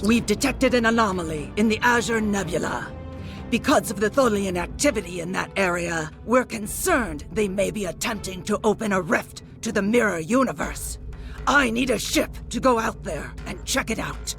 We've detected an anomaly in the Azure Nebula. Because of the Tholian activity in that area, we're concerned they may be attempting to open a rift to the mirror universe. I need a ship to go out there and check it out.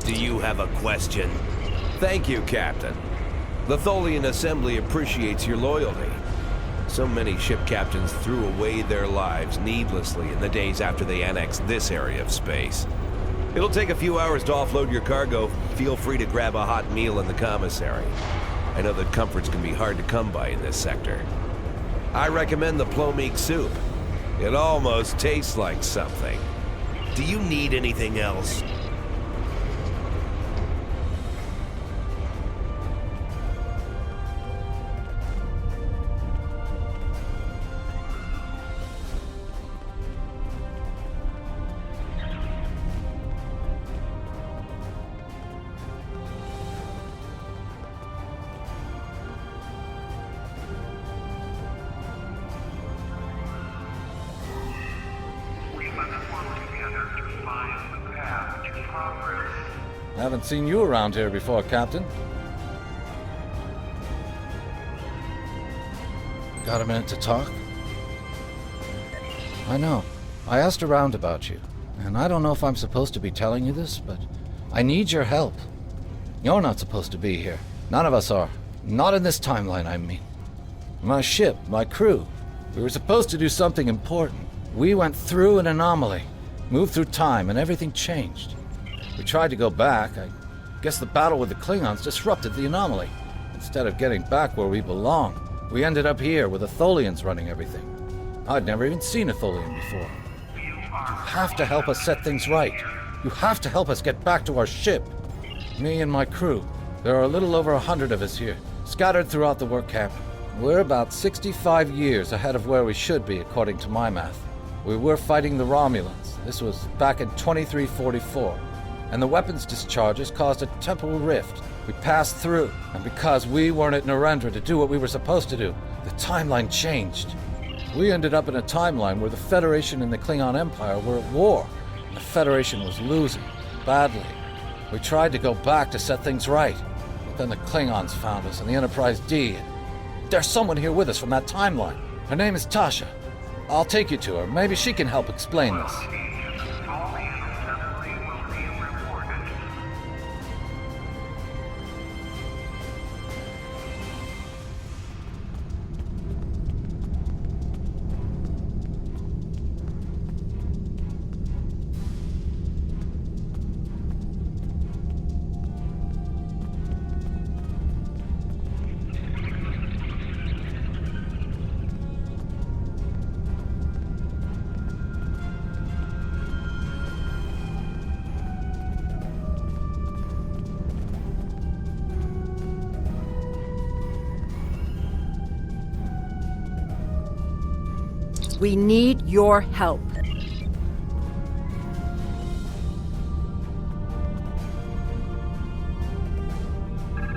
Do you have a question? Thank you, Captain. The Tholian Assembly appreciates your loyalty. So many ship captains threw away their lives needlessly in the days after they annexed this area of space. It'll take a few hours to offload your cargo. Feel free to grab a hot meal in the commissary. I know that comforts can be hard to come by in this sector. I recommend the plomeek soup. It almost tastes like something. Do you need anything else? Haven't seen you around here before, Captain. Got a minute to talk? I know. I asked around about you, and I don't know if I'm supposed to be telling you this, but I need your help. You're not supposed to be here. None of us are. Not in this timeline, I mean. My ship, my crew, we were supposed to do something important. We went through an anomaly, moved through time, and everything changed. We tried to go back. I guess the battle with the Klingons disrupted the anomaly. Instead of getting back where we belong, we ended up here with the Tholians running everything. I'd never even seen a Tholian before. You have to help us set things right. You have to help us get back to our ship. Me and my crew. There are a little over 100 of us here, scattered throughout the work camp. We're about 65 years ahead of where we should be, according to my math. We were fighting the Romulans. This was back in 2344. And the weapons discharges caused a temporal rift. We passed through, and because we weren't at Narendra to do what we were supposed to do, the timeline changed. We ended up in a timeline where the Federation and the Klingon Empire were at war. The Federation was losing, badly. We tried to go back to set things right, but then the Klingons found us and the Enterprise D. There's someone here with us from that timeline. Her name is Tasha. I'll take you to her. Maybe she can help explain this. We need your help.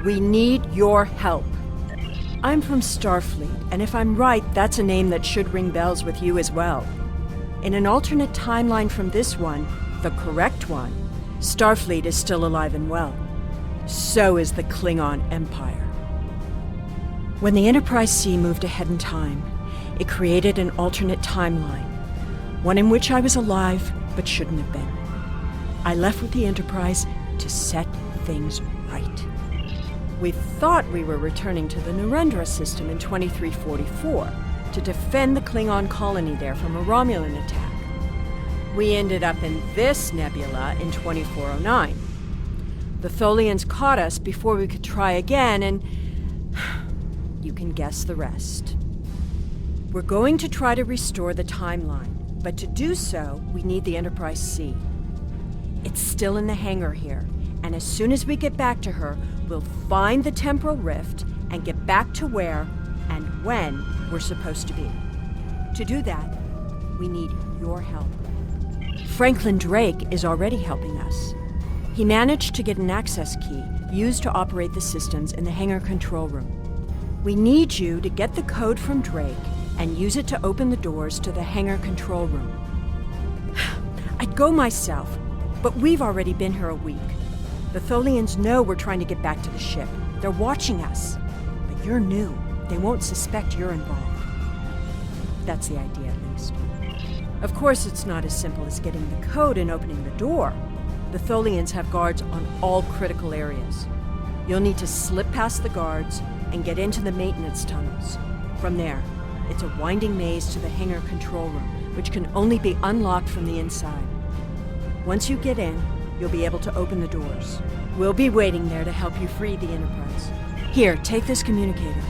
We need your help. I'm from Starfleet, and if I'm right, that's a name that should ring bells with you as well. In an alternate timeline from this one, the correct one, Starfleet is still alive and well. So is the Klingon Empire. When the Enterprise C moved ahead in time, it created an alternate timeline, one in which I was alive but shouldn't have been. I left with the Enterprise to set things right. We thought we were returning to the Narendra system in 2344 to defend the Klingon colony there from a Romulan attack. We ended up in this nebula in 2409. The Tholians caught us before we could try again, and you can guess the rest. We're going to try to restore the timeline, but to do so, we need the Enterprise C. It's still in the hangar here, and as soon as we get back to her, we'll find the temporal rift and get back to where and when we're supposed to be. To do that, we need your help. Franklin Drake is already helping us. He managed to get an access key used to operate the systems in the hangar control room. We need you to get the code from Drake and use it to open the doors to the hangar control room. I'd go myself, but we've already been here a week. The Tholians know we're trying to get back to the ship. They're watching us. But you're new. They won't suspect you're involved. That's the idea, at least. Of course, it's not as simple as getting the code and opening the door. The Tholians have guards on all critical areas. You'll need to slip past the guards and get into the maintenance tunnels. From there, it's a winding maze to the hangar control room, which can only be unlocked from the inside. Once you get in, you'll be able to open the doors. We'll be waiting there to help you free the Enterprise. Here, take this communicator.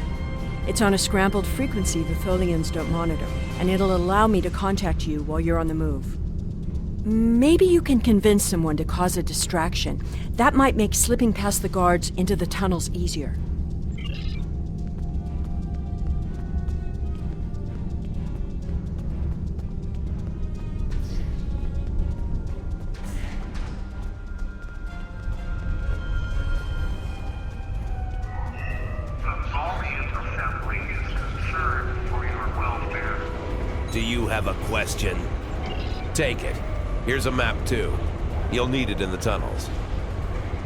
It's on a scrambled frequency the Tholians don't monitor, and it'll allow me to contact you while you're on the move. Maybe you can convince someone to cause a distraction. That might make slipping past the guards into the tunnels easier. Do you have a question? Take it. Here's a map, too. You'll need it in the tunnels.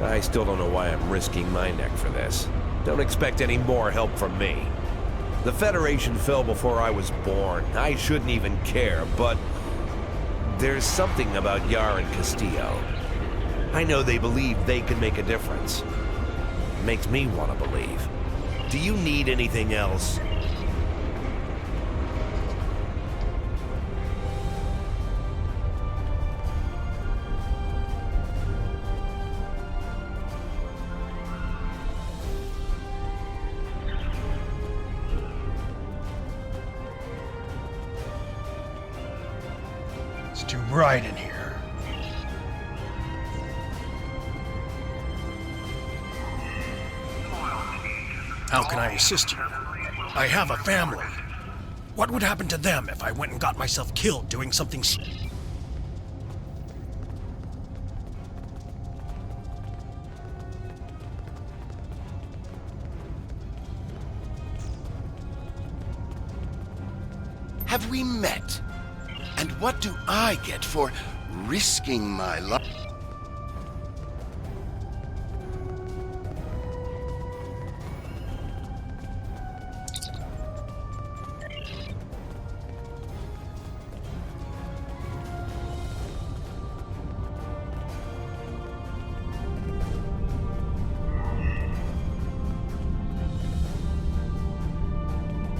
I still don't know why I'm risking my neck for this. Don't expect any more help from me. The Federation fell before I was born. I shouldn't even care, but there's something about Yar and Castillo. I know they believe they can make a difference. It makes me want to believe. Do you need anything else? It's too bright in here. How can I assist you? I have a family. What would happen to them if I went and got myself killed doing something Have we met? And what do I get for risking my life?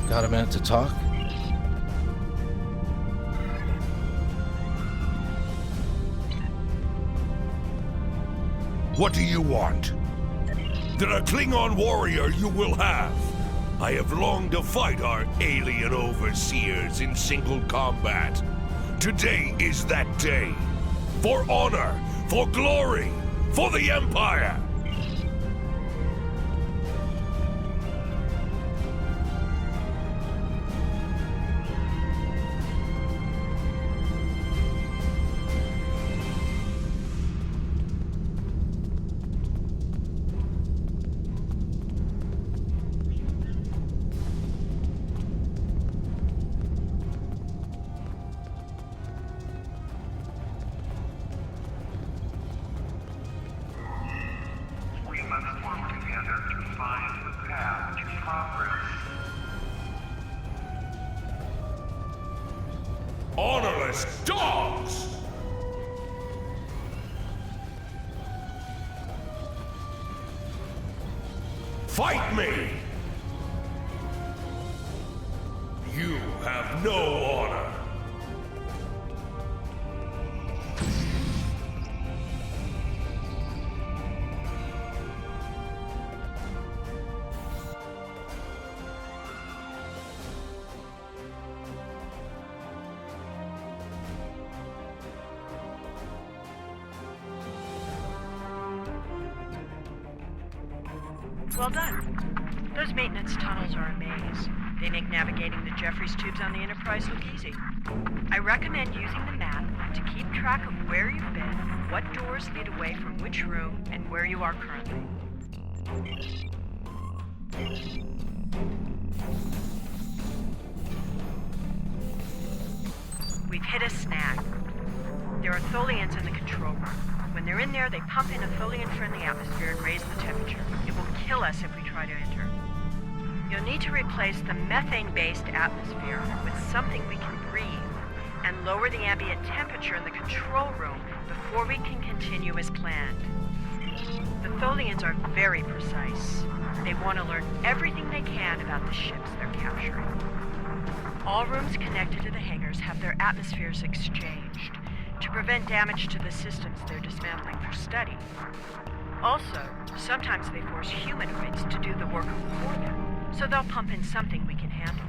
Got a minute to talk? What do you want? Then a Klingon warrior you will have. I have longed to fight our alien overseers in single combat. Today is that day. For honor, for glory, for the Empire. traitorous dogs! Fight me! You have no honor. Well done. Those maintenance tunnels are a maze. They make navigating the Jeffries tubes on the Enterprise look easy. I recommend using the map to keep track of where you've been, what doors lead away from which room, and where you are currently. We've hit a snag. There are Tholians in the control room. When they're in there, they pump in a Tholian-friendly atmosphere and raise the temperature. It will kill us if we try to enter. You'll need to replace the methane-based atmosphere with something we can breathe and lower the ambient temperature in the control room before we can continue as planned. The Tholians are very precise. They want to learn everything they can about the ships they're capturing. All rooms connected to the hangars have their atmospheres exchanged to prevent damage to the systems they're dismantling for study. Also, sometimes they force humanoids to do the work for them, so they'll pump in something we can handle.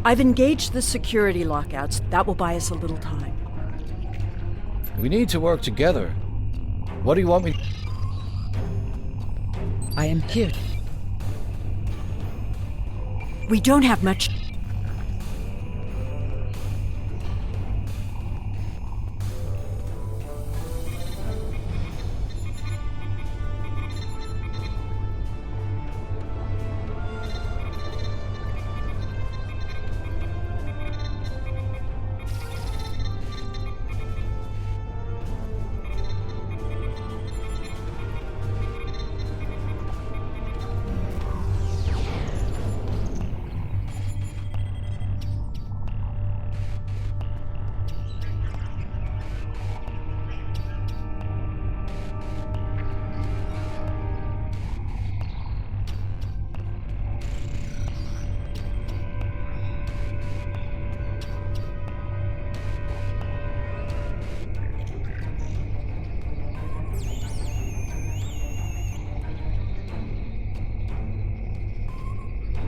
I've engaged the security lockouts. That will buy us a little time. We need to work together. What do you want me... I am here. We don't have much...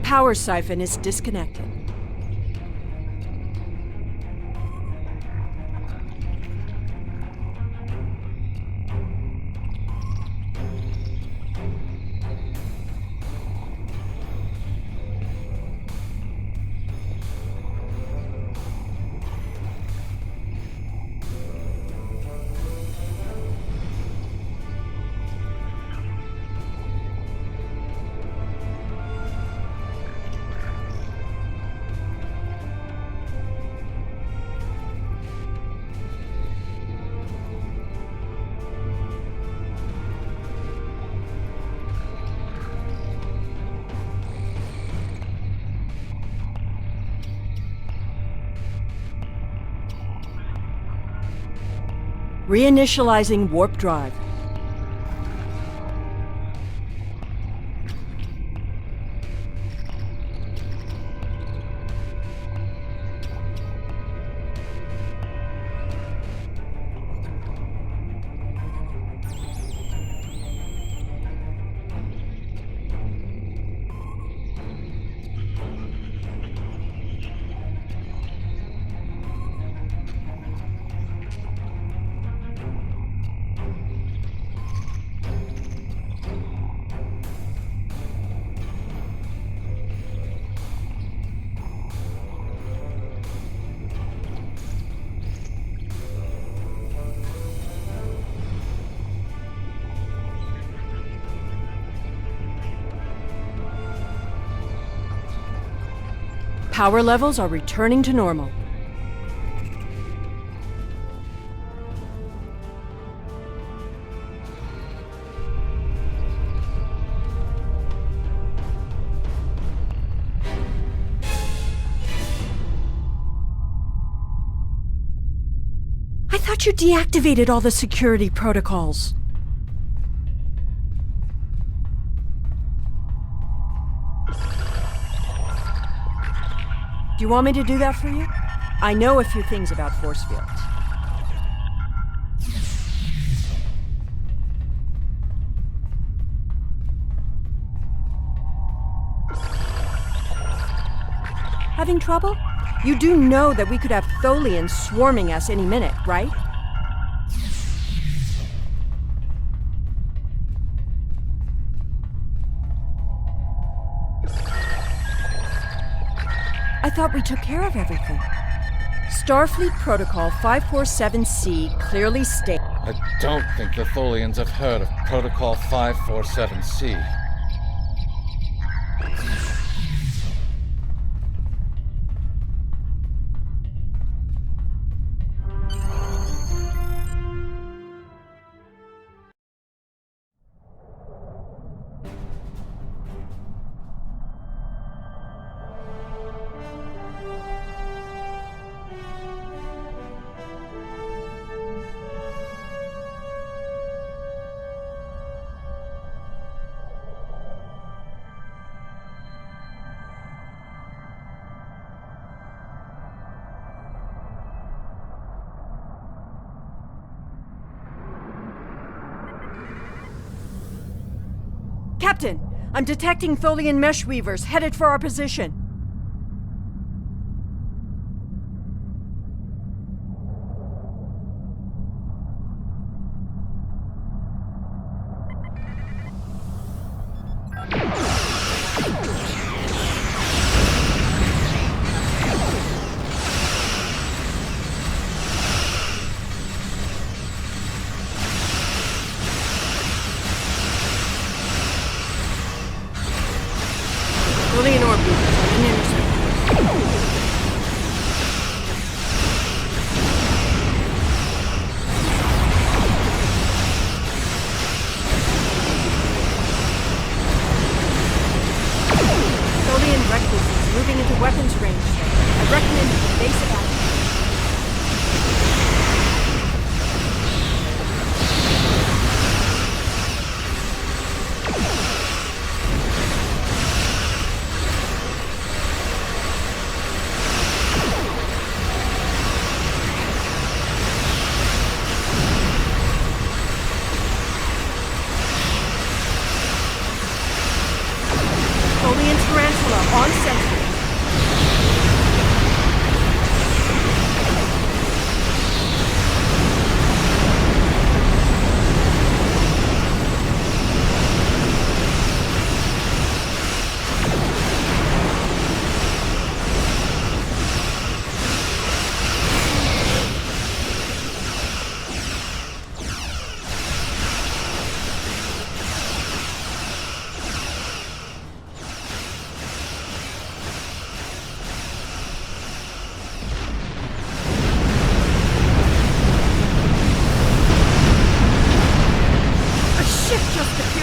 Power siphon is disconnected. Reinitializing warp drive. Power levels are returning to normal. I thought you deactivated all the security protocols. Do you want me to do that for you? I know a few things about force fields. Having trouble? You do know that we could have Tholians swarming us any minute, right? I thought we took care of everything. Starfleet Protocol 547C clearly states... I don't think the Tholians have heard of Protocol 547C. Captain, I'm detecting Tholian mesh weavers headed for our position. Tholian orb weavers in intercept. Tholian recluses moving into weapons range. I recommend the base of action. On sentry.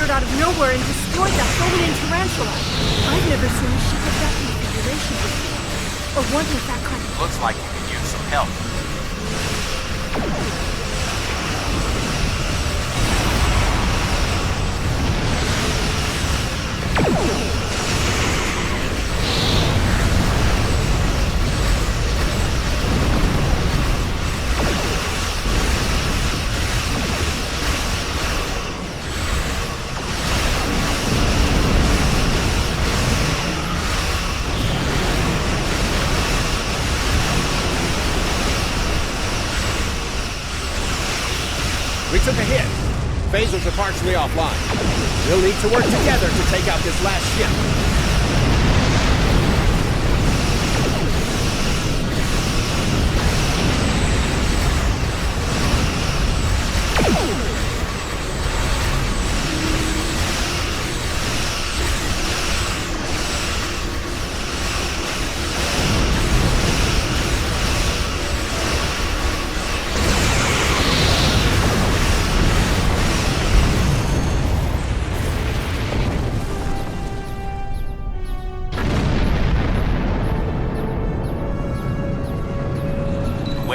Out of nowhere and destroyed the Tholian tarantula. I've never seen a ship of that configuration before. Or one with that kind of... Looks like you could use some help. We took a hit. Phasers are partially offline. We'll need to work together to take out this last ship.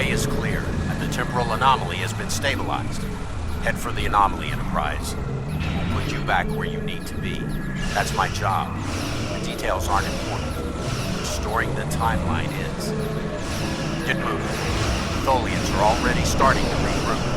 Is clear, and the temporal anomaly has been stabilized. Head for the anomaly, Enterprise. We'll put you back where you need to be. That's my job. The details aren't important. Restoring the timeline is. Get moving. Tholians are already starting to regroup.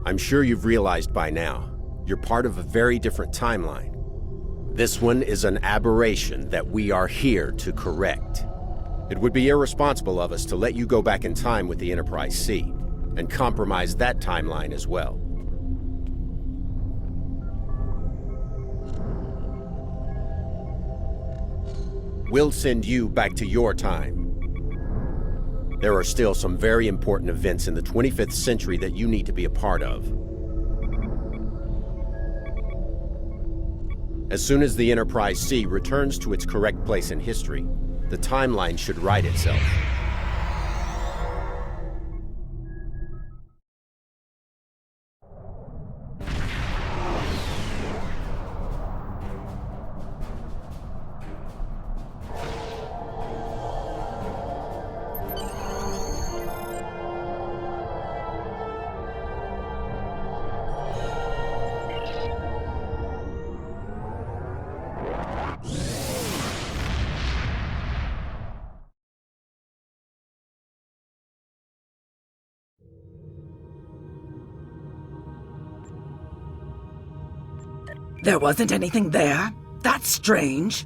I'm sure you've realized by now, you're part of a very different timeline. This one is an aberration that we are here to correct. It would be irresponsible of us to let you go back in time with the Enterprise C, and compromise that timeline as well. We'll send you back to your time. There are still some very important events in the 25th century that you need to be a part of. As soon as the Enterprise C returns to its correct place in history, the timeline should right itself. There wasn't anything there? That's strange.